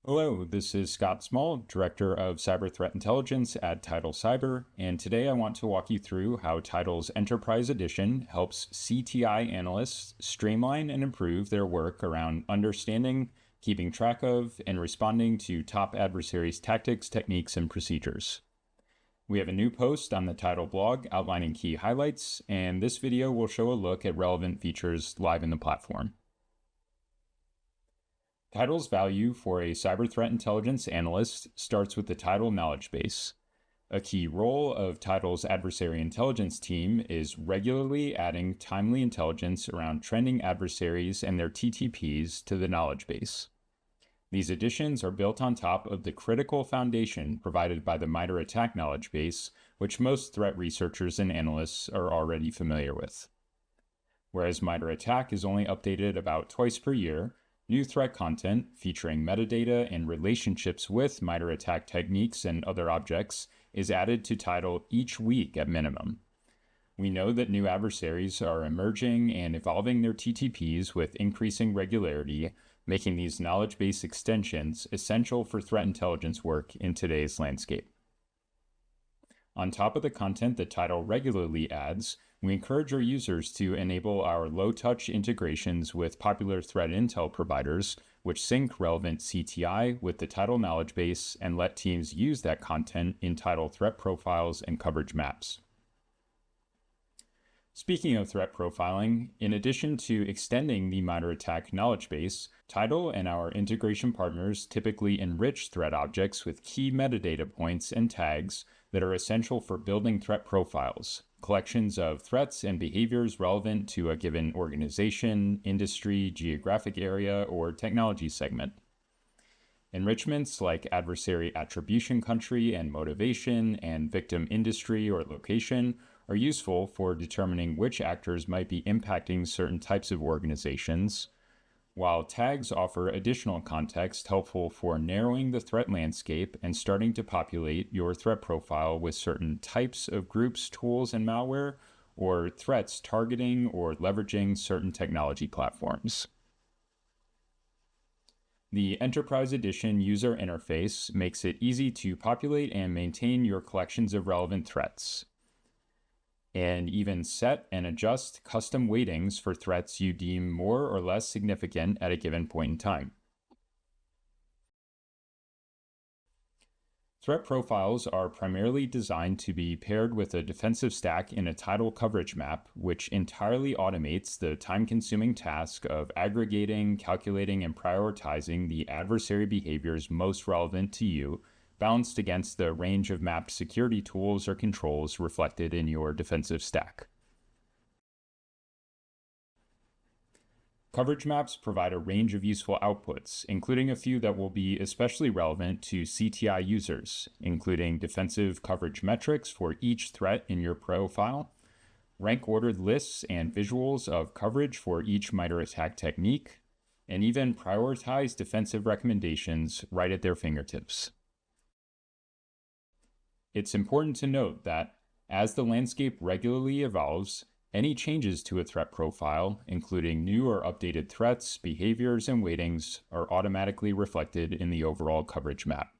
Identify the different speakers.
Speaker 1: Hello, this is Scott Small, Director of Cyber Threat Intelligence at Tidal Cyber, and today I want to walk you through how Tidal's Enterprise Edition helps CTI analysts streamline and improve their work around understanding, keeping track of, and responding to top adversaries' tactics, techniques, and procedures. We have a new post on the Tidal blog outlining key highlights, and this video will show a look at relevant features live in the platform. Tidal's value for a cyber threat intelligence analyst starts with the Tidal knowledge base. A key role of Tidal's adversary intelligence team is regularly adding timely intelligence around trending adversaries and their TTPs to the knowledge base. These additions are built on top of the critical foundation provided by the MITRE ATT&CK knowledge base, which most threat researchers and analysts are already familiar with. Whereas MITRE ATT&CK is only updated about twice per year, new threat content featuring metadata and relationships with MITRE ATT&CK techniques and other objects is added to Tidal each week at minimum. We know that new adversaries are emerging and evolving their TTPs with increasing regularity, making these knowledge base extensions essential for threat intelligence work in today's landscape. On top of the content that Tidal regularly adds, we encourage our users to enable our low-touch integrations with popular threat intel providers, which sync relevant CTI with the Tidal knowledge base and let teams use that content in Tidal threat profiles and coverage maps. Speaking of threat profiling, in addition to extending the MITRE ATT&CK knowledge base, Tidal and our integration partners typically enrich threat objects with key metadata points and tags that are essential for building threat profiles, collections of threats and behaviors relevant to a given organization, industry, geographic area, or technology segment. Enrichments like adversary attribution country and motivation and victim industry or location are useful for determining which actors might be impacting certain types of organizations, while tags offer additional context helpful for narrowing the threat landscape and starting to populate your threat profile with certain types of groups, tools, and malware, or threats targeting or leveraging certain technology platforms. The Enterprise Edition user interface makes it easy to populate and maintain your collections of relevant threats, and even set and adjust custom weightings for threats you deem more or less significant at a given point in time. Threat profiles are primarily designed to be paired with a defensive stack in a Tidal coverage map, which entirely automates the time-consuming task of aggregating, calculating, and prioritizing the adversary behaviors most relevant to you, balanced against the range of mapped security tools or controls reflected in your defensive stack. Coverage maps provide a range of useful outputs, including a few that will be especially relevant to CTI users, including defensive coverage metrics for each threat in your profile, rank-ordered lists and visuals of coverage for each MITRE ATT&CK technique, and even prioritized defensive recommendations right at their fingertips. It's important to note that as the landscape regularly evolves, any changes to a threat profile, including new or updated threats, behaviors, and weightings, are automatically reflected in the overall coverage map.